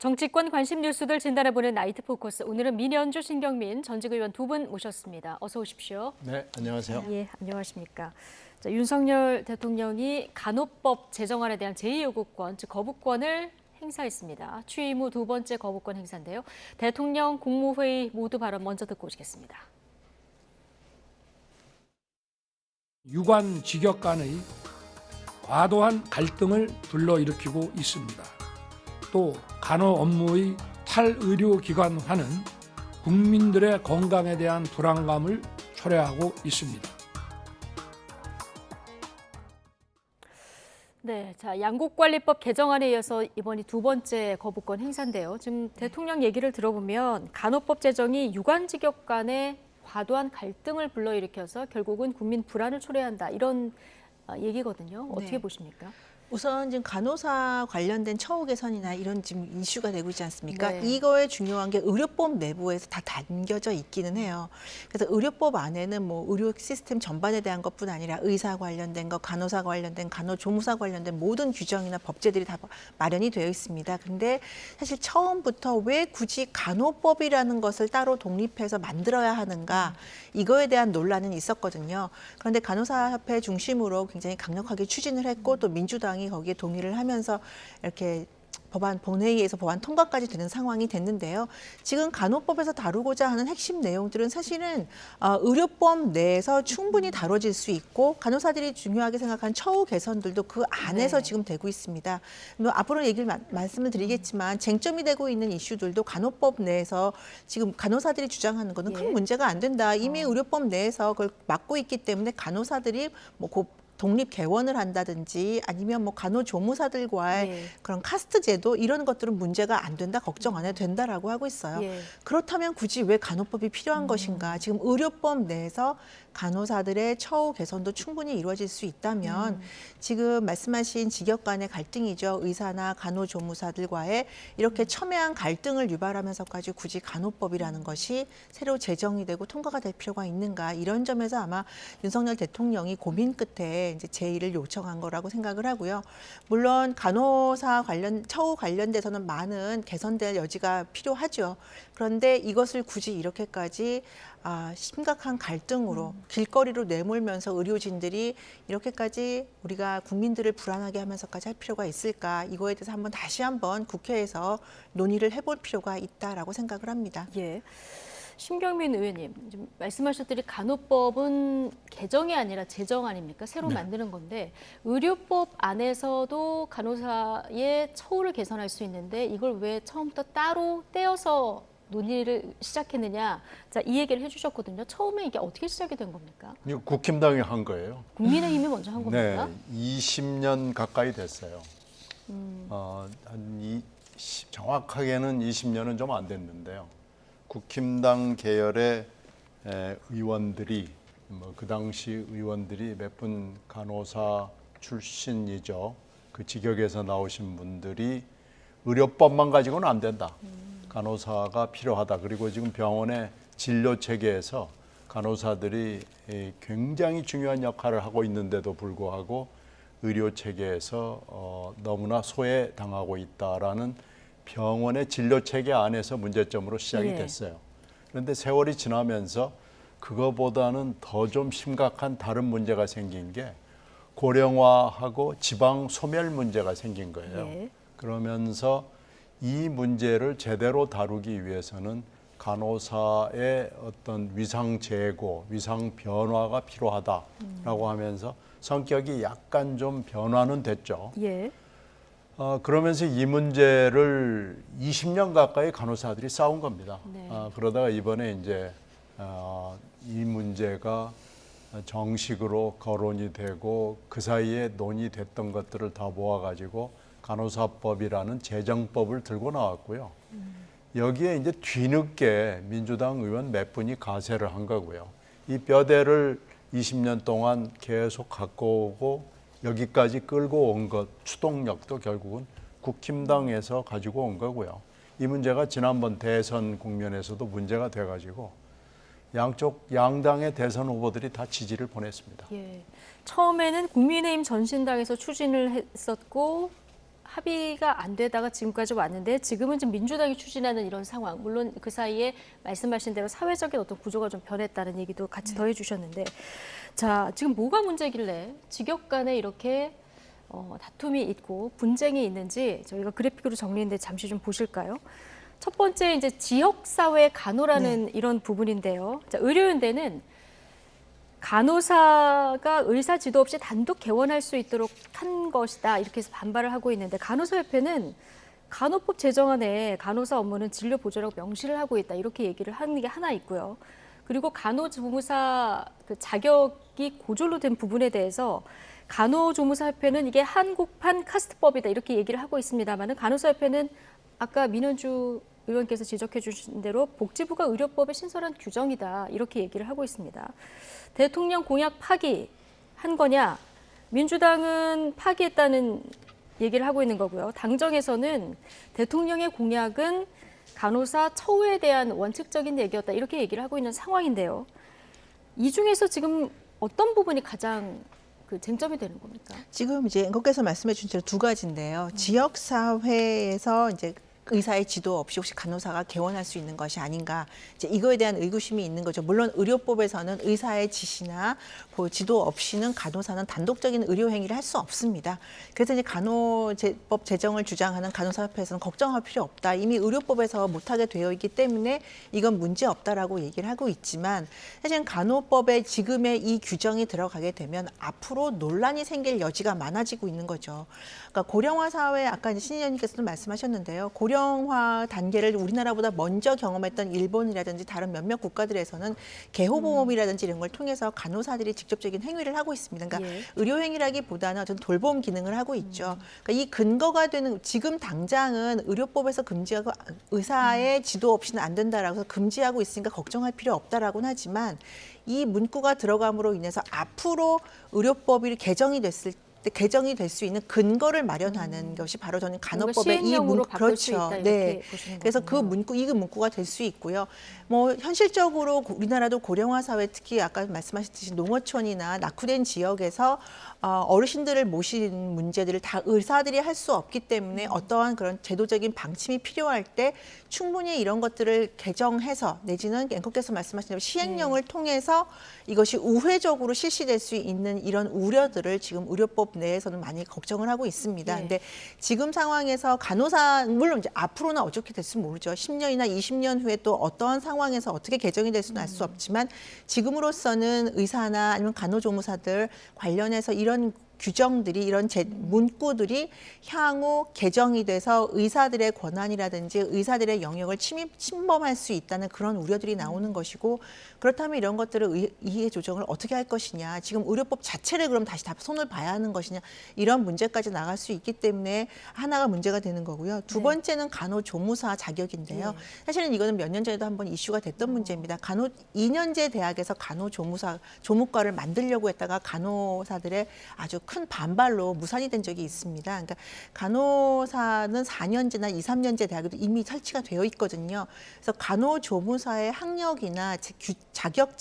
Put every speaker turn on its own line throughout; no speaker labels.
정치권 관심 뉴스들 진단해보는 나이트 포커스. 오늘은 민현주, 신경민 전직 의원 두 분 모셨습니다. 어서 오십시오.
네, 안녕하세요.
예, 안녕하십니까. 자, 윤석열 대통령이 간호법 제정안에 대한 제2요구권, 즉 거부권을 행사했습니다. 취임 후 두 번째 거부권 행사인데요. 대통령, 국무회의 모두 발언 먼저 듣고 오시겠습니다.
유관 직역 간의 과도한 갈등을 불러일으키고 있습니다. 또 간호 업무의 탈의료기관화는 국민들의 건강에 대한 불안감을 초래하고 있습니다.
네, 자, 양국관리법 개정안에 이어서 이번이 두 번째 거부권 행사인데요. 지금 대통령 얘기를 들어보면 간호법 제정이 유관직역 간의 과도한 갈등을 불러일으켜서 결국은 국민 불안을 초래한다, 이런 얘기거든요. 어떻게 보십니까?
우선 지금 간호사 관련된 처우 개선이나 이런 지금 이슈가 되고 있지 않습니까?
네.
이거에 중요한 게 의료법 내부에서 다 담겨져 있기는 해요. 그래서 의료법 안에는 뭐 의료 시스템 전반에 대한 것뿐 아니라 의사 관련된 것, 간호사 관련된, 간호조무사 관련된 모든 규정이나 법제들이 다 마련이 되어 있습니다. 근데 사실 처음부터 왜 굳이 간호법이라는 것을 따로 독립해서 만들어야 하는가, 이거에 대한 논란은 있었거든요. 그런데 간호사협회 중심으로 굉장히 강력하게 추진을 했고 또 민주당이 거기에 동의를 하면서 이렇게 법안 본회의에서 법안 통과까지 되는 상황이 됐는데요. 지금 간호법에서 다루고자 하는 핵심 내용들은 사실은 의료법 내에서 충분히 다뤄질 수 있고 간호사들이 중요하게 생각한 처우 개선들도 그 안에서
네.
지금 되고 있습니다. 뭐 앞으로 얘기를 말씀을 드리겠지만 쟁점이 되고 있는 이슈들도 간호법 내에서 지금 간호사들이 주장하는 것은
예.
큰 문제가 안 된다. 이미 의료법 내에서 그걸 막고 있기 때문에 간호사들이 뭐 독립 개원을 한다든지 아니면 뭐 간호조무사들과의
예.
그런 카스트 제도 이런 것들은 문제가 안 된다, 걱정 안 해도 된다라고 하고 있어요.
예.
그렇다면 굳이 왜 간호법이 필요한 것인가? 지금 의료법 내에서 간호사들의 처우 개선도 충분히 이루어질 수 있다면 지금 말씀하신 직역 간의 갈등이죠. 의사나 간호조무사들과의 이렇게 첨예한 갈등을 유발하면서까지 굳이 간호법이라는 것이 새로 제정이 되고 통과가 될 필요가 있는가? 이런 점에서 아마 윤석열 대통령이 고민 끝에 이제 제의를 요청한 거라고 생각을 하고요. 물론 간호사 관련 처우 관련돼서는 많은 개선될 여지가 필요하죠. 그런데 이것을 굳이 이렇게까지 심각한 갈등으로 길거리로 내몰면서 의료진들이 이렇게까지 우리가 국민들을 불안하게 하면서까지 할 필요가 있을까? 이거에 대해서 다시 한번 국회에서 논의를 해볼 필요가 있다라고 생각을 합니다.
예. 신경민 의원님, 지금 말씀하셨듯이 간호법은 개정이 아니라 제정 아닙니까? 새로 만드는 건데 의료법 안에서도 간호사의 처우를 개선할 수 있는데 이걸 왜 처음부터 따로 떼어서 논의를 시작했느냐? 자, 이 얘기를 해주셨거든요. 처음에 이게 어떻게 시작이 된 겁니까?
이거 국힘당이 한 거예요.
국민의힘이 먼저 한 겁니까?
네, 20년 가까이 됐어요. 정확하게는 20년은 좀 안 됐는데요. 국힘당 계열의 의원들이 그 당시 의원들이 몇 분 간호사 출신이죠. 그 직역에서 나오신 분들이 의료법만 가지고는 안 된다. 간호사가 필요하다. 그리고 지금 병원의 진료 체계에서 간호사들이 굉장히 중요한 역할을 하고 있는데도 불구하고 의료 체계에서 너무나 소외당하고 있다라는 병원의 진료 체계 안에서 문제점으로 시작이
예.
됐어요. 그런데 세월이 지나면서 그거보다는 더 좀 심각한 다른 문제가 생긴 게 고령화하고 지방 소멸 문제가 생긴 거예요.
예.
그러면서 이 문제를 제대로 다루기 위해서는 간호사의 어떤 위상 제고, 위상 변화가 필요하다라고 하면서 성격이 약간 좀 변화는 됐죠.
예.
그러면서 이 문제를 20년 가까이 간호사들이 싸운 겁니다.
네.
그러다가 이번에 이제 이 문제가 정식으로 거론이 되고 그 사이에 논의됐던 것들을 다 모아가지고 간호사법이라는 제정법을 들고 나왔고요. 여기에 이제 뒤늦게 민주당 의원 몇 분이 가세를 한 거고요. 이 뼈대를 20년 동안 계속 갖고 오고 여기까지 끌고 온 것, 추동력도 결국은 국힘당에서 가지고 온 거고요. 이 문제가 지난번 대선 국면에서도 문제가 돼가지고 양당의 대선 후보들이 다 지지를 보냈습니다.
예. 처음에는 국민의힘 전신당에서 추진을 했었고 합의가 안 되다가 지금까지 왔는데 지금은 좀 민주당이 추진하는 이런 상황. 물론 그 사이에 말씀하신 대로 사회적인 어떤 구조가 좀 변했다는 얘기도 같이 더해 주셨는데 자, 지금 뭐가 문제길래 직역 간에 이렇게 다툼이 있고 분쟁이 있는지 저희가 그래픽으로 정리했는데 잠시 좀 보실까요? 첫 번째 이제 지역사회 간호라는 이런 부분인데요. 자, 의료연대는 간호사가 의사 지도 없이 단독 개원할 수 있도록 한 것이다. 이렇게 해서 반발을 하고 있는데 간호사협회는 간호법 제정안에 간호사 업무는 진료 보조라고 명시를 하고 있다. 이렇게 얘기를 하는 게 하나 있고요. 그리고 간호조무사 그 자격이 고졸로 된 부분에 대해서 간호조무사협회는 이게 한국판 카스트법이다. 이렇게 얘기를 하고 있습니다만은 간호사협회는 아까 민현주 의원께서 지적해 주신 대로 복지부가 의료법의 신설한 규정이다. 이렇게 얘기를 하고 있습니다. 대통령 공약 파기한 거냐? 민주당은 파기했다는 얘기를 하고 있는 거고요. 당정에서는 대통령의 공약은 간호사 처우에 대한 원칙적인 얘기였다. 이렇게 얘기를 하고 있는 상황인데요. 이 중에서 지금 어떤 부분이 가장 그 쟁점이 되는 겁니까?
지금 이제 앵커께서 말씀해 주신 대로 두 가지인데요. 지역 사회에서 이제 의사의 지도 없이 혹시 간호사가 개원할 수 있는 것이 아닌가, 이제 이거에 대한 의구심이 있는 거죠. 물론 의료법에서는 의사의 지시나 그 지도 없이는 간호사는 단독적인 의료 행위를 할 수 없습니다. 그래서 이제 간호법 제정을 주장하는 간호사협회에서는 걱정할 필요 없다. 이미 의료법에서 못하게 되어 있기 때문에 이건 문제 없다라고 얘기를 하고 있지만 사실은 간호법에 지금의 이 규정이 들어가게 되면 앞으로 논란이 생길 여지가 많아지고 있는 거죠. 그러니까 고령화 사회, 아까 이제 신 의원님께서도 말씀하셨는데요. 고령화 단계를 우리나라보다 먼저 경험했던 일본이라든지 다른 몇몇 국가들에서는 개호보험이라든지 이런 걸 통해서 간호사들이 직접적인 행위를 하고 있습니다. 그러니까 의료 행위라기보다는 어떤 돌봄 기능을 하고 있죠. 그러니까 이 근거가 되는 지금 당장은 의료법에서 금지하고 의사의 지도 없이는 안 된다라고 해서 금지하고 있으니까 걱정할 필요 없다라고는 하지만 이 문구가 들어감으로 인해서 앞으로 의료법이 개정이 됐을 때 개정이 될 수 있는 근거를 마련하는 것이 바로 저는 간호법의 이 문구, 그렇죠. 네. 그래서 그 문구, 이 문구가 될 수 있고요. 뭐 현실적으로 우리나라도 고령화 사회, 특히 아까 말씀하셨듯이 농어촌이나 낙후된 지역에서 어르신들을 모시는 문제들을 다 의사들이 할 수 없기 때문에 어떠한 그런 제도적인 방침이 필요할 때 충분히 이런 것들을 개정해서 내지는 앵커께서 말씀하신 대로 시행령을 통해서 이것이 우회적으로 실시될 수 있는 이런 우려들을 지금 의료법 내에서는 많이 걱정을 하고 있습니다. 근데 지금 상황에서 간호사, 물론 이제 앞으로는 어떻게 될지 모르죠. 10년이나 20년 후에 또 어떠한 상황에서 어떻게 개정이 될 수는 알 수 없지만 지금으로서는 의사나 아니면 간호조무사들 관련해서 이런 규정들이, 이런 문구들이 향후 개정이 돼서 의사들의 권한이라든지 의사들의 영역을 침범할 수 있다는 그런 우려들이 나오는 것이고, 그렇다면 이런 것들을 이해 조정을 어떻게 할 것이냐, 지금 의료법 자체를 그럼 다시 다 손을 봐야 하는 것이냐, 이런 문제까지 나갈 수 있기 때문에 하나가 문제가 되는 거고요. 두 번째는 간호조무사 자격인데요. 사실은 이거는 몇 년 전에도 한번 이슈가 됐던 문제입니다. 2년제 대학에서 간호조무사 조무과를 만들려고 했다가 간호사들의 아주 큰 반발로 무산이 된 적이 있습니다. 그러니까 간호사는 4년제나 2, 3년제 대학에도 이미 설치가 되어 있거든요. 그래서 간호조무사의 학력이나 자격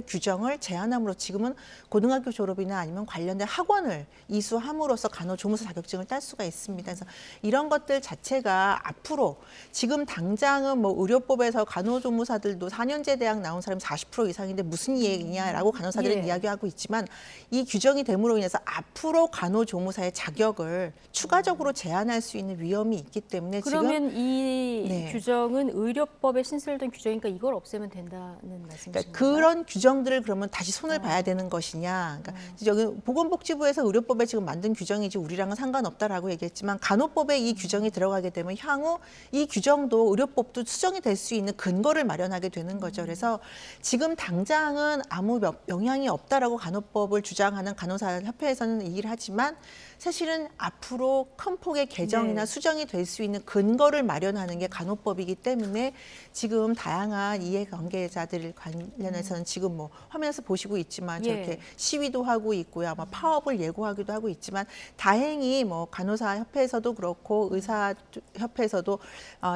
규정을 제한함으로 지금은 고등학교 졸업이나 아니면 관련된 학원을 이수함으로써 간호조무사 자격증을 딸 수가 있습니다. 그래서 이런 것들 자체가 앞으로 지금 당장은 뭐 의료법에서 간호조무사들도 4년제 대학 나온 사람이 40% 이상인데 무슨 얘기냐라고 간호사들은 이야기하고 있지만 이 규정이 됨으로 인해서 앞으로 간호조무사의 자격을 추가적으로 제한할 수 있는 위험이 있기 때문에
그러면
지금
이 규정은 의료법에 신설된 규정이니까 이걸 없애면 된다는 말씀이신가요?
그러니까 그런 규정들을 그러면 다시 손을 봐야 되는 것이냐. 그러니까 여기 보건복지부에서 의료법에 지금 만든 규정이지 우리랑은 상관없다라고 얘기했지만 간호법에 이 규정이 들어가게 되면 향후 이 규정도 의료법도 수정이 될 수 있는 근거를 마련하게 되는 거죠. 그래서 지금 당장은 아무 영향이 없다라고 간호법을 주장하는 간호사협회에서는 얘기를 하지만 사실은 앞으로 큰 폭의 개정이나 수정이 될 수 있는 근거를 마련하는 게 간호법이기 때문에 지금 다양한 이해관계자들 관련해서는 지금 뭐 화면에서 보시고 있지만 저렇게 시위도 하고 있고요. 아마 파업을 예고하기도 하고 있지만 다행히 뭐 간호사협회에서도 그렇고 의사협회에서도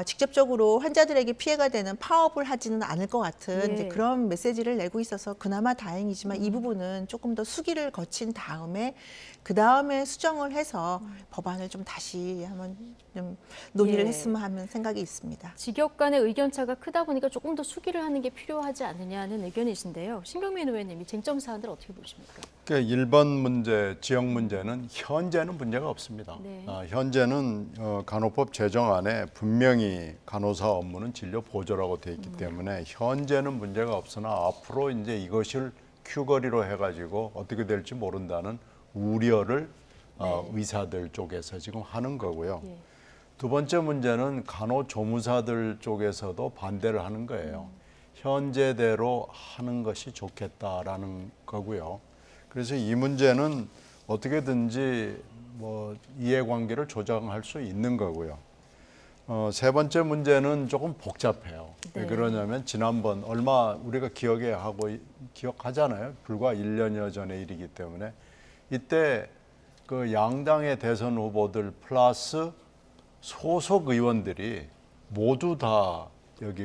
직접적으로 환자들에게 피해가 되는 파업을 하지는 않을 것 같은 이제 그런 메시지를 내고 있어서 그나마 다행이지만 이 부분은 조금 더 수기를 거친 다음에 그 다음에 수정 수정을 해서 법안을 좀 다시 한번 좀 논의를
예.
했으면 하는 생각이 있습니다.
직역 간의 의견 차가 크다 보니까 조금 더 수기를 하는 게 필요하지 않느냐는 의견이신데요. 신경민 의원님, 이 쟁점 사안들 어떻게 보십니까?
그러니까 1번 문제, 지역 문제는 현재는 문제가 없습니다.
네.
현재는 간호법 제정안에 분명히 간호사 업무는 진료 보조라고 되어 있기 때문에 현재는 문제가 없으나 앞으로 이제 이것을 큐거리로 해가지고 어떻게 될지 모른다는 우려를 의사들 쪽에서 지금 하는 거고요.
예.
두 번째 문제는 간호조무사들 쪽에서도 반대를 하는 거예요. 현재대로 하는 것이 좋겠다라는 거고요. 그래서 이 문제는 어떻게든지 뭐 이해관계를 조정할 수 있는 거고요. 세 번째 문제는 조금 복잡해요. 왜
네.
그러냐면 지난번 얼마 우리가 기억하잖아요. 불과 1년여 전의 일이기 때문에 이때 그 양당의 대선 후보들 플러스 소속 의원들이 모두 다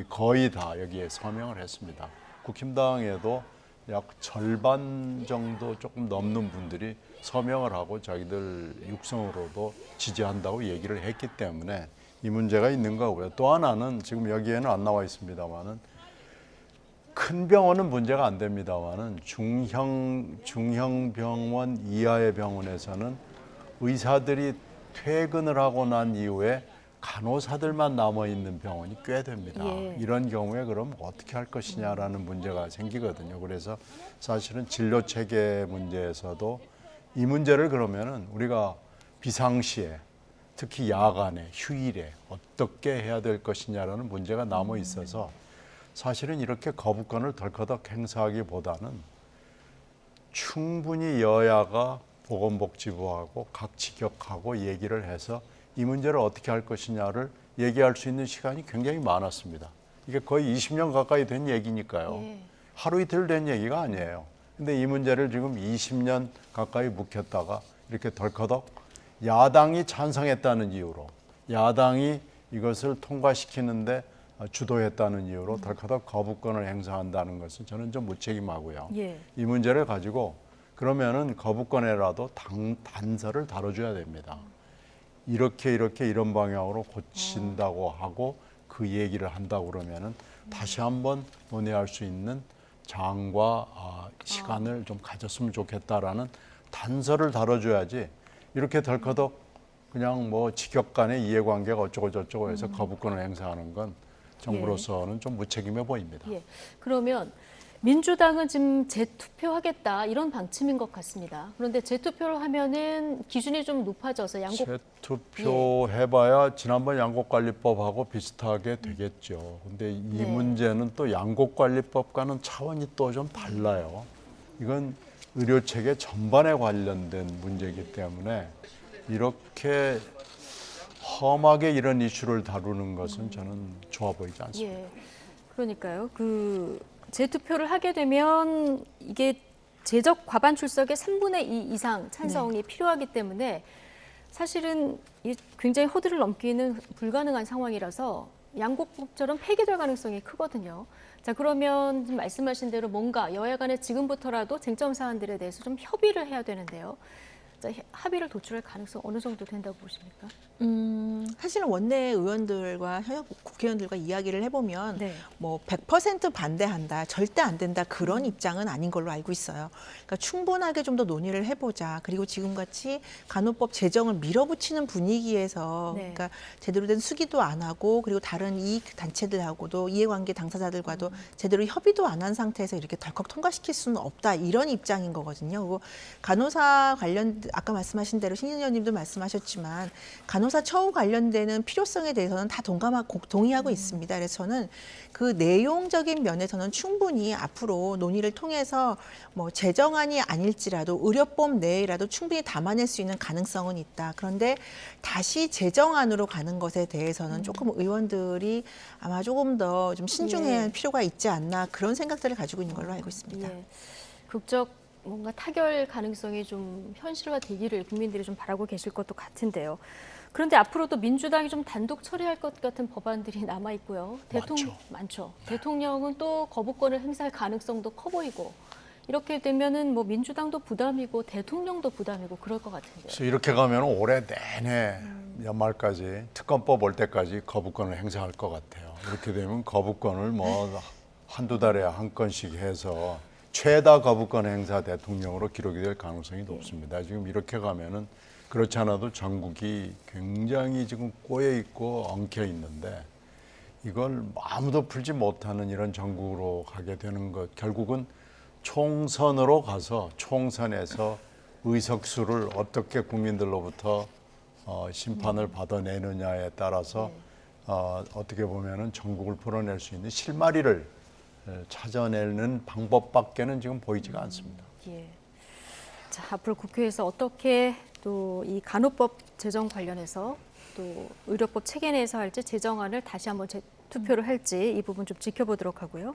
거의 다 여기에 서명을 했습니다. 국힘당에도 약 절반 정도 조금 넘는 분들이 서명을 하고 자기들 육성으로도 지지한다고 얘기를 했기 때문에 이 문제가 있는 거고요. 또 하나는 지금 여기에는 안 나와 있습니다만은 큰 병원은 문제가 안 됩니다만은 중형 병원 이하의 병원에서는 의사들이 퇴근을 하고 난 이후에 간호사들만 남아 있는 병원이 꽤 됩니다.
예.
이런 경우에 그럼 어떻게 할 것이냐라는 문제가 생기거든요. 그래서 사실은 진료 체계 문제에서도 이 문제를 그러면은 우리가 비상시에 특히 야간에 휴일에 어떻게 해야 될 것이냐라는 문제가 남아 있어서 사실은 이렇게 거부권을 덜커덕 행사하기보다는 충분히 여야가 보건복지부하고 각 직역하고 얘기를 해서 이 문제를 어떻게 할 것이냐를 얘기할 수 있는 시간이 굉장히 많았습니다. 이게 거의 20년 가까이 된 얘기니까요.
예.
하루 이틀 된 얘기가 아니에요. 근데 이 문제를 지금 20년 가까이 묵혔다가 이렇게 덜커덕 야당이 찬성했다는 이유로 야당이 이것을 통과시키는데 주도했다는 이유로 덜커덕 거부권을 행사한다는 것은 저는 좀 무책임하고요.
예.
이 문제를 가지고 그러면은 거부권에라도 단서를 다뤄줘야 됩니다. 이렇게 이런 방향으로 고친다고 하고 그 얘기를 한다고 그러면은 다시 한번 논의할 수 있는 장과 시간을 좀 가졌으면 좋겠다라는 단서를 다뤄줘야지 이렇게 덜커덕 그냥 뭐 직역 간의 이해관계가 어쩌고 저쩌고 해서 거부권을 행사하는 건 정부로서는 좀 무책임해 보입니다.
예. 그러면 민주당은 지금 재투표하겠다 이런 방침인 것 같습니다. 그런데 재투표를 하면은 기준이 좀 높아져서 양곡
재투표 해봐야 지난번 양곡관리법하고 비슷하게 되겠죠. 근데 이
네.
문제는 또 양곡관리법과는 차원이 또 좀 달라요. 이건 의료체계 전반에 관련된 문제이기 때문에 이렇게 험하게 이런 이슈를 다루는 것은 저는 좋아 보이지 않습니다.
예. 그러니까요. 재투표를 하게 되면 이게 제적 과반 출석의 3분의 2 이상 찬성이 필요하기 때문에 사실은 굉장히 허들을 넘기는 불가능한 상황이라서 양곡법처럼 폐기될 가능성이 크거든요. 자, 그러면 지금 말씀하신 대로 뭔가 여야 간에 지금부터라도 쟁점 사안들에 대해서 좀 협의를 해야 되는데요. 자, 합의를 도출할 가능성 어느 정도 된다고 보십니까?
사실은 원내 의원들과 현역 국회의원들과 이야기를 해보면
네.
뭐 100% 반대한다, 절대 안 된다 그런 입장은 아닌 걸로 알고 있어요. 그러니까 충분하게 좀 더 논의를 해보자. 그리고 지금같이 간호법 제정을 밀어붙이는 분위기에서
네.
그러니까 제대로 된 수기도 안 하고 그리고 다른 이익 단체들하고도 이해관계 당사자들과도 제대로 협의도 안 한 상태에서 이렇게 덜컥 통과시킬 수는 없다 이런 입장인 거거든요. 그리고 간호사 관련 아까 말씀하신 대로 신 의원님도 말씀하셨지만 간호사 처우 관련되는 필요성에 대해서는 다 동의하고 있습니다. 그래서 저는 그 내용적인 면에서는 충분히 앞으로 논의를 통해서 뭐 제정안이 아닐지라도 의료법 내에라도 충분히 담아낼 수 있는 가능성은 있다. 그런데 다시 제정안으로 가는 것에 대해서는 조금 의원들이 아마 조금 더 좀 신중해야 할 필요가 있지 않나 그런 생각들을 가지고 있는 걸로 알고 있습니다.
예. 국적 뭔가 타결 가능성이 좀 현실화되기를 국민들이 좀 바라고 계실 것도 같은데요. 그런데 앞으로도 민주당이 좀 단독 처리할 것 같은 법안들이 남아 있고요. 많죠. 대통령은 또 거부권을 행사할 가능성도 커 보이고 이렇게 되면은 뭐 민주당도 부담이고 대통령도 부담이고 그럴 것 같은데요.
그래서 이렇게 가면 올해 내내 연말까지 특검법 올 때까지 거부권을 행사할 것 같아요. 이렇게 되면 거부권을 뭐 한두 달에 한 건씩 해서 최다 거부권 행사 대통령으로 기록이 될 가능성이 높습니다. 지금 이렇게 가면은 그렇지 않아도 전국이 굉장히 지금 꼬여 있고 엉켜 있는데 이걸 아무도 풀지 못하는 이런 전국으로 가게 되는 것, 결국은 총선으로 가서 총선에서 의석수를 어떻게 국민들로부터 심판을 받아내느냐에 따라서 어떻게 보면은 전국을 풀어낼 수 있는 실마리를 찾아내는 방법밖에는 지금 보이지가 않습니다.
예. 자, 앞으로 국회에서 어떻게 또 이 간호법 제정 관련해서 또 의료법 체계 내에서 할지 제정안을 다시 한번 투표를 할지 이 부분 좀 지켜보도록 하고요.